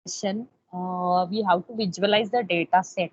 visualization, we have to visualize the data set.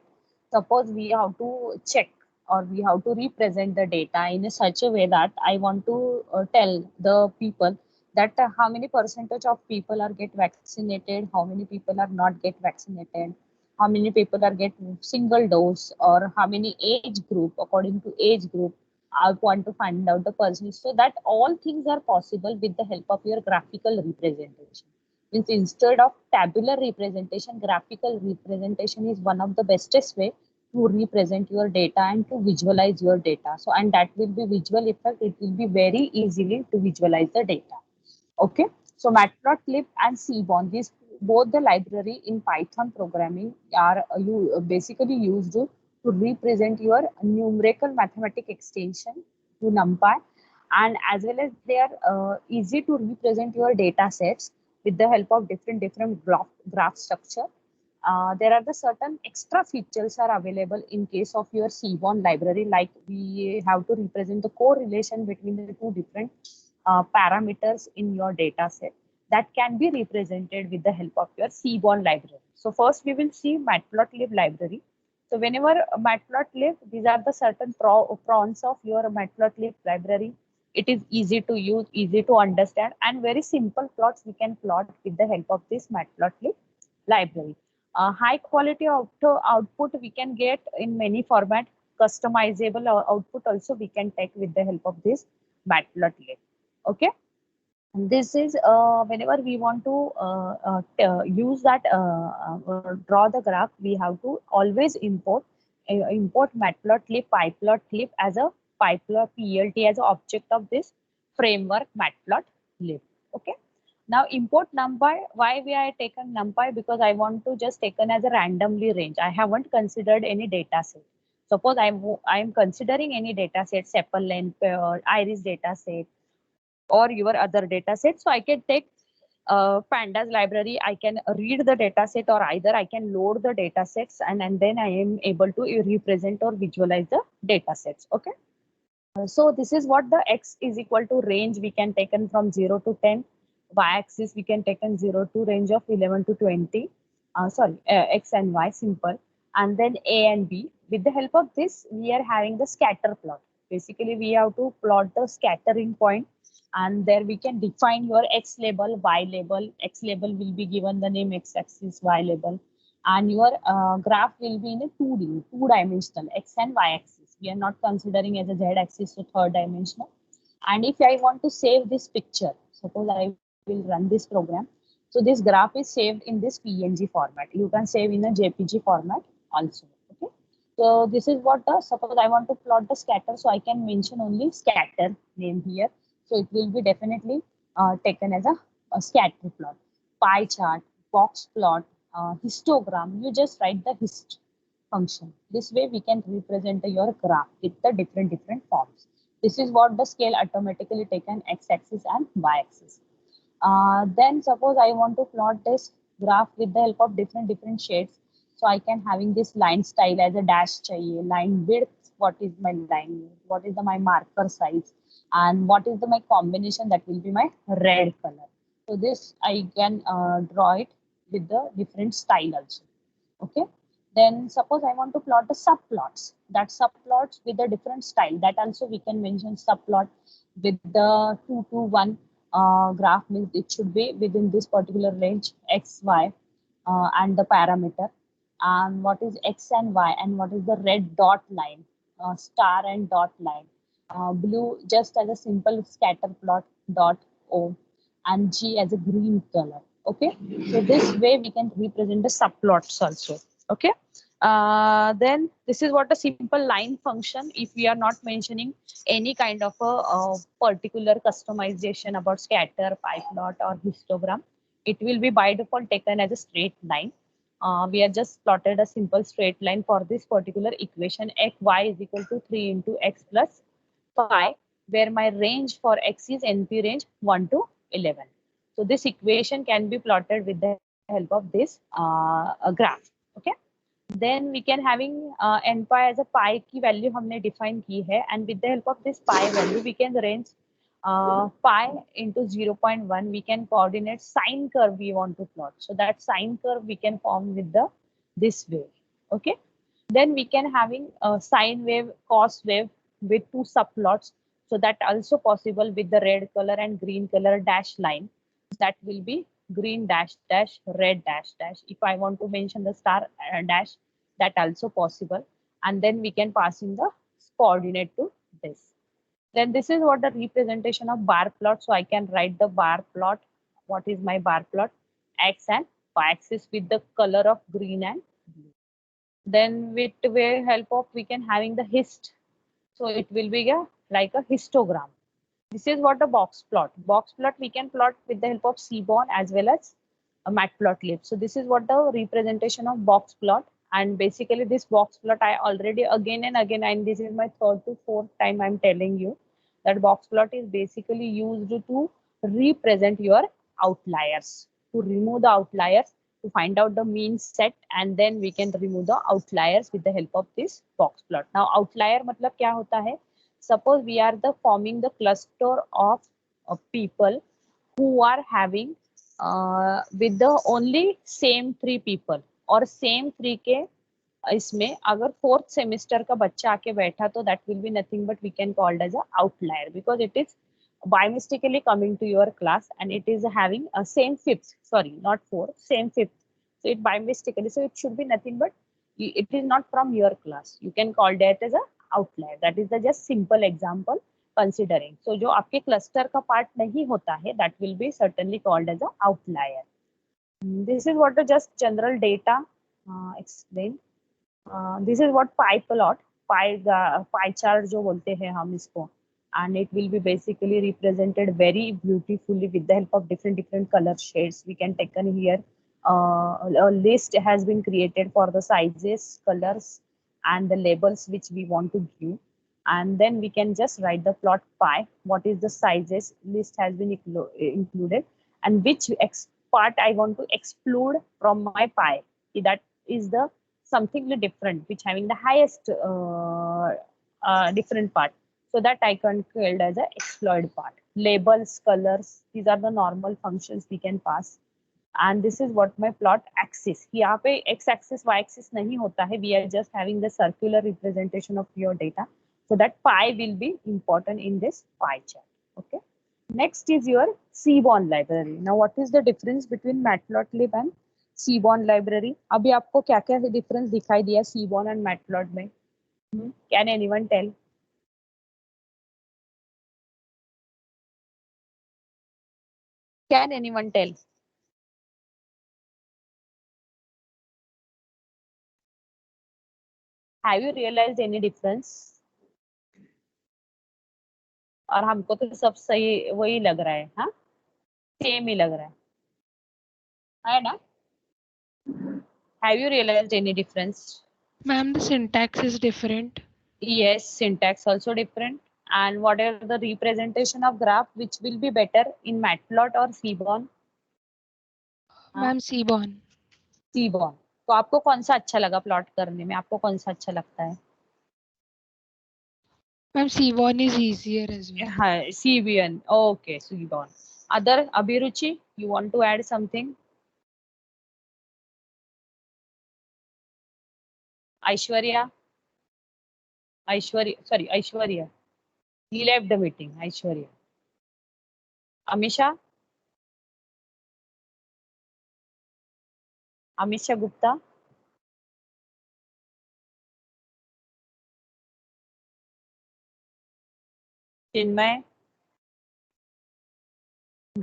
Suppose we have to check or we have to represent the data in a such a way that I want to tell the people that how many percentage of people are get vaccinated, how many people are not get vaccinated, how many people are get single dose, or how many age group according to age group. I want to find out the percentage, so that all things are possible with the help of your graphical representation. Means instead of tabular representation, graphical representation is one of the bestest way to represent your data and to visualize your data. So, and that will be visual effect. It will be very easily to visualize the data. Okay. So Matplotlib and Seaborn, these both the library in Python programming are you basically used to represent your numerical mathematic extension to NumPy, and as well as they are easy to represent your data sets with the help of different graph structure. There are the certain extra features are available in case of your Seaborn library, like we have to represent the correlation between the two different parameters in your data set that can be represented with the help of your Seaborn library. So first we will see Matplotlib library. So whenever Matplotlib, these are the certain prawns of your Matplotlib library. It is easy to use, easy to understand, and very simple plots we can plot with the help of this Matplotlib library. High quality output we can get in many format. Customizable output also we can take with the help of this Matplotlib. Okay. And this is whenever we want to use that draw the graph, we have to always import Matplotlib, pyplotlib as a pyplot plt as an object of this framework Matplotlib. Okay. Now import NumPy. Why we are taken NumPy? Because I want to just taken as a randomly range. I haven't considered any data set. Suppose I'm considering any data set, sepal length, iris data set, or your other data set. So I can take pandas library, I can read the data set, or either I can load the data sets, and then I am able to represent or visualize the data sets. Okay. So this is what the x is equal to range we can taken from 0 to 10. Y-axis we can taken 0 to range of 11 to 20. X and Y simple. And then A and B. With the help of this, we are having the scatter plot. Basically, we have to plot the scattering point, and there we can define your X label, Y label. X label will be given the name X-axis, Y label, and your graph will be in a 2D, two-dimensional, X and Y axis. We are not considering as a Z axis, so third dimensional. And if I want to save this picture, suppose I will run this program. So this graph is saved in this PNG format. You can save in a JPG format also. Okay. So this is what the, suppose I want to plot the scatter, so I can mention only scatter name here. So it will be definitely taken as a scatter plot. Pie chart, box plot, histogram, you just write the hist function. This way we can represent your graph with the different forms. This is what the scale automatically taken x-axis and y-axis. Then suppose I want to plot this graph with the help of different shades. So I can having this line style as a dash chahiye, line width, what is my line, what is my marker size, and what is my combination, that will be my red color. So this I can draw it with the different style also. Okay. Then suppose I want to plot the subplots. That subplots with a different style. That also we can mention subplot with the 2 to 1 graph, means it should be within this particular range x, y, and the parameter. And what is x and y, and what is the red dot line, star and dot line. Blue just as a simple scatter plot dot O, and G as a green color. Okay. So this way we can represent the subplots also. Okay. Then this is what a simple line function. If we are not mentioning any kind of a particular customization about scatter, pie plot, or histogram, it will be by default taken as a straight line. We have just plotted a simple straight line for this particular equation. X y is equal to 3 into x plus 5, where my range for x is NP range 1 to 11. So this equation can be plotted with the help of this graph. Okay. Then we can having npi as a pi की value हमने define की है, and with the help of this pi value we can range pi into 0.1, we can coordinate sine curve we want to plot. So that sine curve we can form with the this wave. Okay. Then we can having a sine wave, cos wave with two subplots. So that also possible with the red color and green color dash line. That will be green dash dash, red dash dash. If I want to mention the star dash, that also possible. And then we can pass in the coordinate to this. Then this is what the representation of bar plot. So I can write the bar plot. What is my bar plot? X and y axis with the color of green and blue. Then with the help of we can having the hist. So it will be like a histogram. This is what a box plot. Box plot we can plot with the help of Seaborn as well as a matplotlib. So this is what the representation of box plot. And basically this box plot I already again and again, and this is my third to fourth time I'm telling you that box plot is basically used to represent your outliers, to remove the outliers, to find out the mean set, and then we can remove the outliers with the help of this box plot. Now outlier मतलब क्या होता है? Suppose we are the forming the cluster of people who are having with the only same three people और same three के इसमें अगर fourth semester का बच्चा आके बैठा तो that will be nothing but we can called as a outlier because it is by mistakenly coming to your class and it is having a same fifth, sorry, not fourth, same fifth. So it by mistakenly, so it should be nothing but it is not from your class. You can call that as a outlier. That is the just simple example considering. So जो आपके cluster का part नहीं होता है, that will be certainly called as a outlier. This is what the just general data explain. This is what pie plot, pie chart जो बोलते हैं हम इसको, and it will be basically represented very beautifully with the help of different color shades. We can take in here a list has been created for the sizes, colors, and the labels which we want to give, and then we can just write the plot pie. What is the sizes list has been included, and which part I want to exclude from my pie. That is the something different which having the highest different part, so that I can called as a exploit part. Labels, colors, these are the normal functions we can pass. And this is what my plot axis. यहाँ पे x axis y axis नहीं होता है. We are just having the circular representation of your data. So that pi will be important in this pie chart. Okay. Next is your Seaborn library. Now what is the difference between Matplotlib and Seaborn library? अभी आपको क्या क्या difference दिखाई दिया Seaborn and Matplotlib में? Can anyone tell? Can anyone tell? Have you realized any difference? और हमको तो सब सही वही लग रहा है, हाँ सेम ही लग रहा है ना? Have you realized any difference? Ma'am, the syntax is different. Yes, syntax also different. And what are the representation of graph which will be better in Matplot or Seaborn? Ma'am, Seaborn. Seaborn. तो आपको कौन सा अच्छा लगा plot करने में? आपको कौन सा अच्छा लगता है? Ma'am, Seaborn is easier as well. हाँ, Seaborn. Okay, Seaborn. Other Abhiruchi, you want to add something? Aishwarya? Aishwarya. He left the meeting, Aishwarya. Amisha? Amisha Gupta? चिन्मय?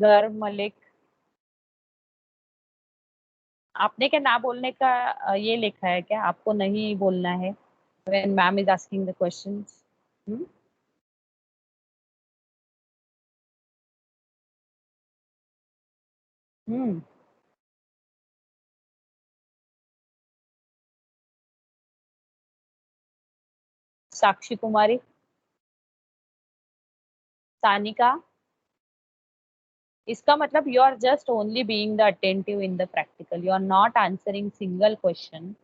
गर्व मलिक? आपने क्या ना बोलने का ये लिखा है क्या? आपको नहीं बोलना है when ma'am is asking the questions? साक्षी कुमारी? सानिका? इसका मतलब you are just only being the attentive in the practical. You are not answering single question.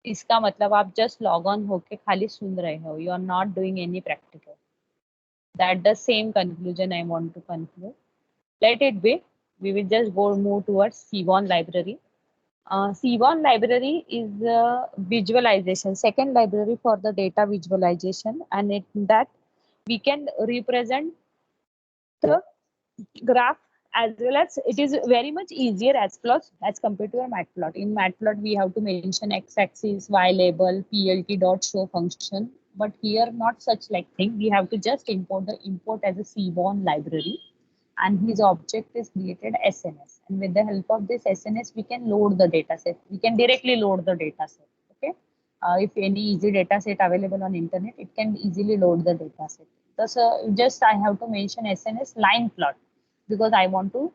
इसका मतलब आप just log on होके खाली सुन रहे हो. You are not doing any practical. That the same conclusion I want to conclude. Let it be. We will just go move towards Seaborn library. Seaborn library is visualization, second library for the data visualization, and in that we can represent the graph as well as it is very much easier as plot as compared to a matplot. In matplot we have to mention x-axis, y label, plt dot show function, but here not such like thing. We have to just import as a Seaborn library, and his object is created SNS, and with the help of this SNS we can load the data set. We can directly load the data set. Okay, if any easy data set available on internet, it can easily load the data set. Thus just I have to mention SNS line plot because I want to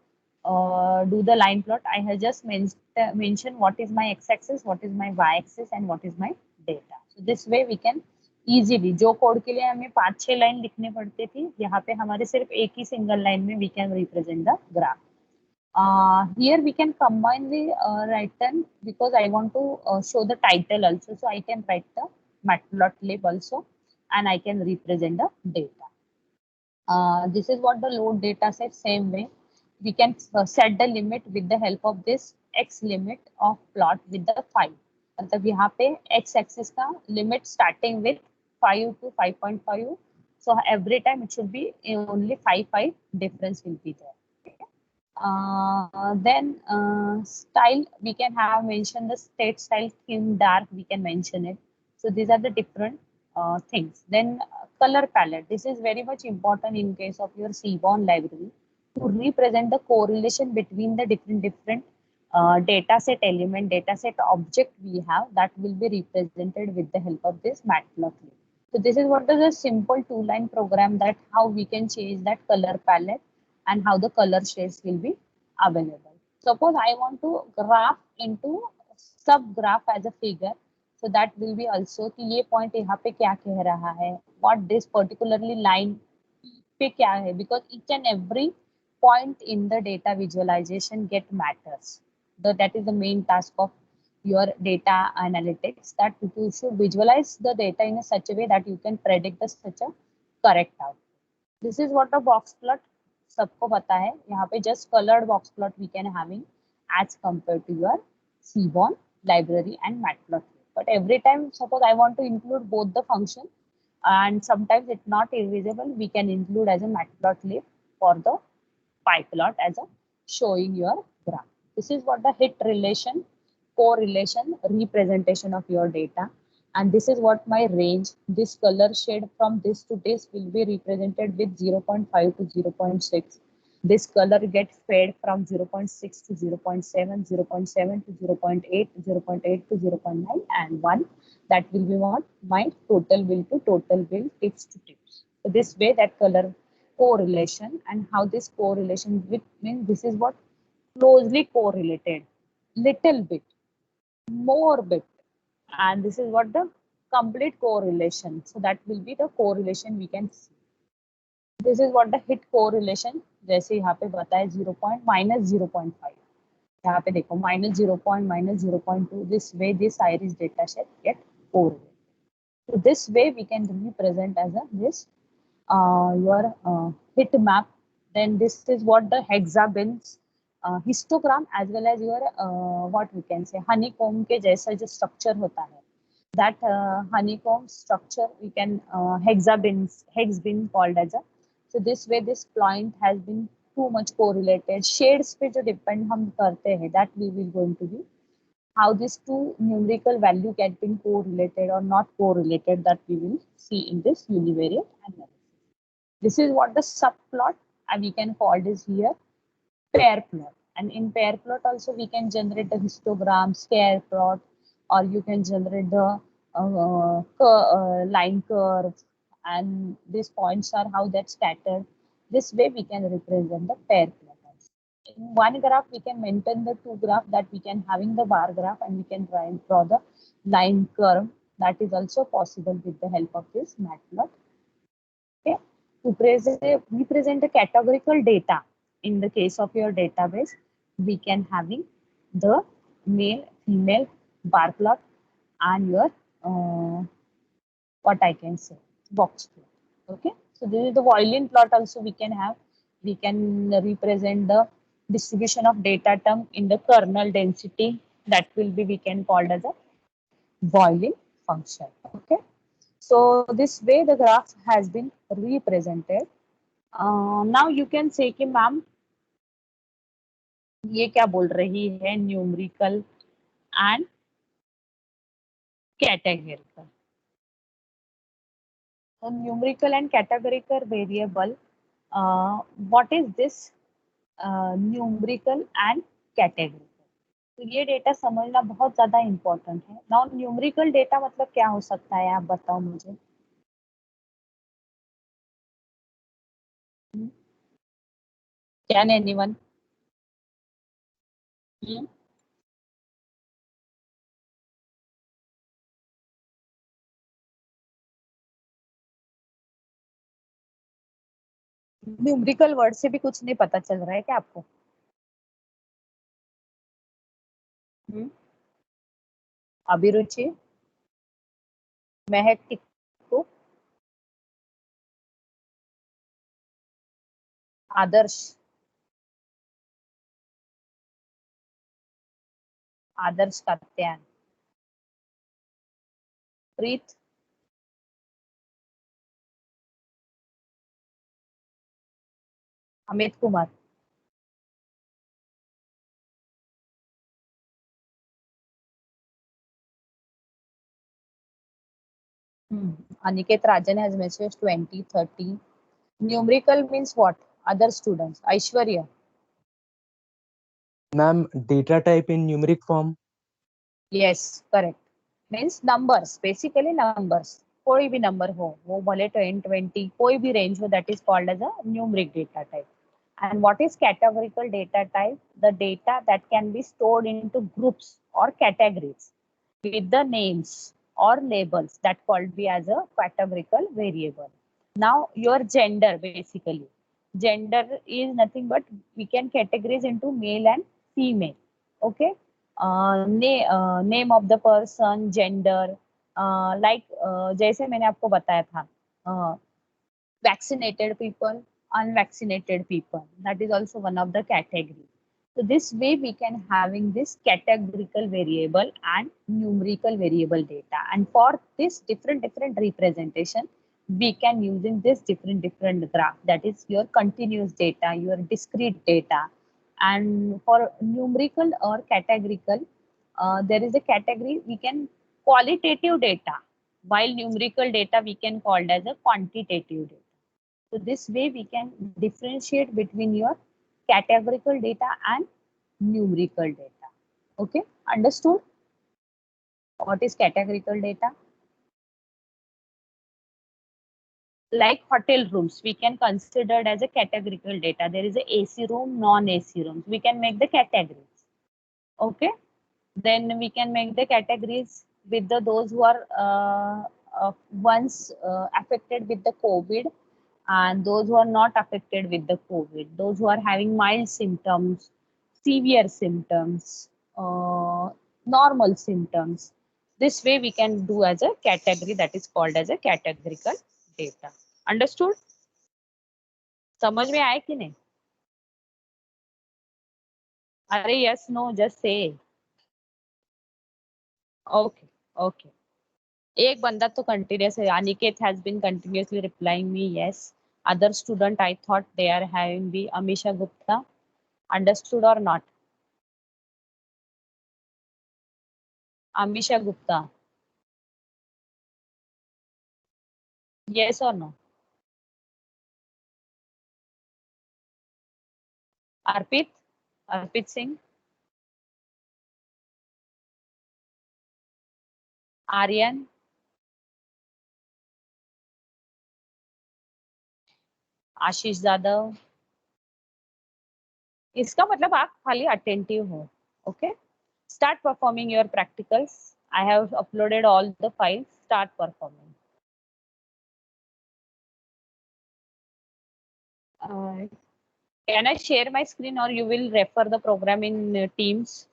do the line plot. I have just mentioned what is my x-axis, what is my y-axis, and what is my data. So this way we can easily, जो code के लिए हमें 5-6 line लिखने पड़ते थे, यहाँ पे हमारे सिर्फ एक ही सिंगल लाइन में we can represent the graph. Here we can combine the written because I want to show the title also, so I can write the matplotlib also, and I can represent the data. This is what the load data set. Same way we can set the limit with the help of this x limit of plot with the 5. मतलब यहाँ पे x axis का limit starting with 5 to 5.5, so every time it should be only 5 difference will be there. Then style, we can have mentioned the state style, thin, dark, we can mention it. So these are the different things. Then color palette, this is very much important in case of your Seaborn library to represent the correlation between the different data set element, data set object we have, that will be represented with the help of this matplotlib. So this is what is a simple 2-line program that how we can change that color palette and how the color shades will be available. Suppose I want to graph into sub graph as a figure, so that will be also कि ये point यहाँ पे क्या कह रहा है, what this particularly line पे क्या है, because each and every point in the data visualization get matters. That is the main task of your data analytics, that you should visualize the data in a such a way that you can predict the such a correct outcome. This is what a box plot सबको पता है. यहाँ पे just colored box plot we can having as compared to your Seaborn library and matplotlib. But every time suppose I want to include both the function and sometimes it's not visible, we can include as a matplotlib for the pyplot as a showing your graph. This is what the hit relation, correlation, representation of your data. And this is what my range, this color shade from this to this will be represented with 0.5 to 0.6. This color gets fade from 0.6 to 0.7, 0.7 to 0.8, 0.8 to 0.9, and 1. That will be what? My total will to total will, tips to tips. So this way that color correlation, and how this correlation with means this is what closely correlated, little bit, more bit, and this is what the complete correlation. So that will be the correlation we can see. This is what the hit correlation, जैसे यहाँ पे बताए 0 point minus 0.5, यहाँ पे देखो minus 0 point minus 0.2. This way this iris data set get correlated. So this way we can represent as a this your hit map. Then this is what the hexabins histogram as well as your what we can say honeycomb के जैसा जो structure होता है, that honeycomb structure we can hex bin called as a. So this way this point has been too much correlated. Shades पे जो depend हम करते हैं, that we will going to be how these two numerical value get been correlated or not correlated, that we will see in this univariate analysis. This is what the subplot, and we can call this here pair plot. And in pair plot also we can generate the histogram, square plot, or you can generate the line curve, and these points are how that's scattered. This way we can represent the pair plot. In one graph we can maintain the two graph, that we can having the bar graph, and we can try and draw the line curve. That is also possible with the help of this matplot. Okay, to represent the categorical data in the case of your database, we can having the male female bar plot and your what I can say box plot. Okay, So this is the Boolean plot also we can have. We can represent the distribution of data term in the kernel density. That will be we can call as a Boolean function. Okay. So this way the graph has been represented. Now you can say कि ma'am ये क्या बोल रही है numerical and categorical. So numerical and categorical variable. What is this numerical and categorical? तो ये data समझना बहुत ज्यादा इम्पोर्टेंट है. नाउ न्यूमेरिकल डेटा मतलब क्या हो सकता है आप बताओ मुझे. Can anyone? न्यूमेरिकल वर्ड से भी कुछ नहीं पता चल रहा है क्या आपको. अभिरुचि, महक, टिक्कू, आदर्श, आदर्श कात्यायन, प्रीत, Amit Kumar, Aniket Rajan has messaged 20, 30. Numerical means what? Other students. Aishwarya. Ma'am, data type in numeric form. Yes, correct. Means numbers. Basically numbers. कोई भी number हो, वो भले 10, 20, कोई भी range हो, that is called as a numeric data type. And what is categorical data type? The data that can be stored into groups or categories with the names or labels that called be as a categorical variable. Now your gender, basically gender is nothing but we can categorize into male and female. Okay. Name of the person, gender, like जैसे मैंने आपको बताया था vaccinated people, unvaccinated people, that is also one of the category. So this way we can having this categorical variable and numerical variable data, and for this different representation we can using this different graph, that is your continuous data, your discrete data. And for numerical or categorical, there is a category we can qualitative data, while numerical data we can call as a quantitative data. So this way we can differentiate between your categorical data and numerical data. Okay, understood? What is categorical data? Like hotel rooms, we can consider it as a categorical data. There is a AC room, non-AC rooms. We can make the categories. Okay, then we can make the categories with the those who are once affected with the COVID, and those who are not affected with the COVID, those who are having mild symptoms, severe symptoms, normal symptoms. This way we can do as a category, that is called as a categorical data. Understood? समझ में आए कि नहीं? अरे yes, no, just say. Okay, okay. एक बंदा तो continuous है. Aniket has been continuously replying me yes. Other student I thought they are having the Amisha Gupta. Understood or not? Amisha Gupta. Yes or no? Arpit? Arpit Singh? Aryan? आशीष जादव. इसका मतलब आप खाली attentive हो. Okay, start performing your practicals. I have uploaded all the files. Start performing. Can I share my screen or you will refer the program in Teams?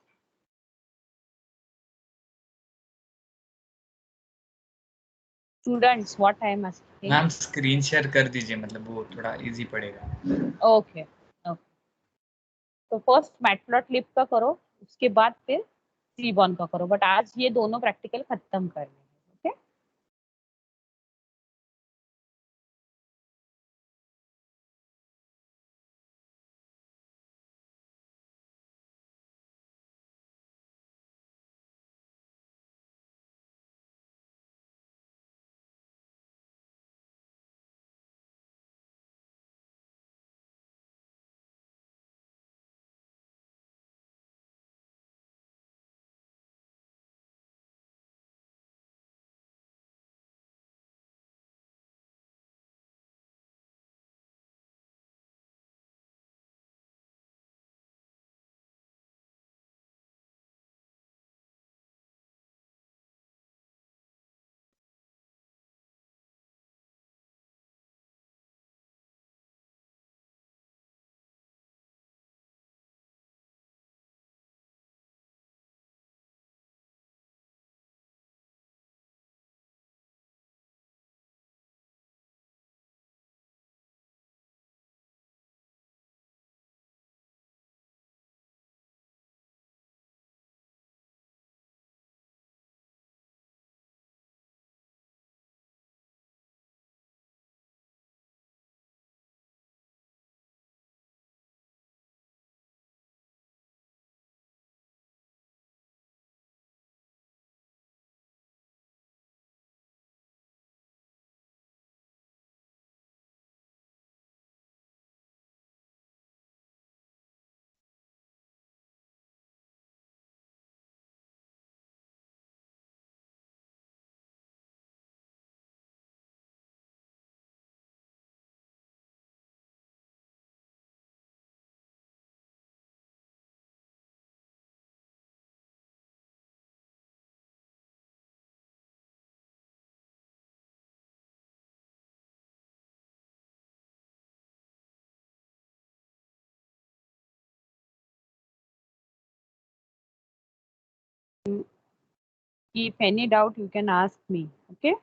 Students, what I am asking. Ma'am screen share कर दीजिए, मतलब वो थोड़ा easy पड़ेगा। Okay okay, तो first matplotlib का करो, उसके बाद फिर सीबॉर्न का करो, बट आज ये दोनों प्रैक्टिकल खत्म करने हैं। Okay, if any doubt you can ask me. Okay.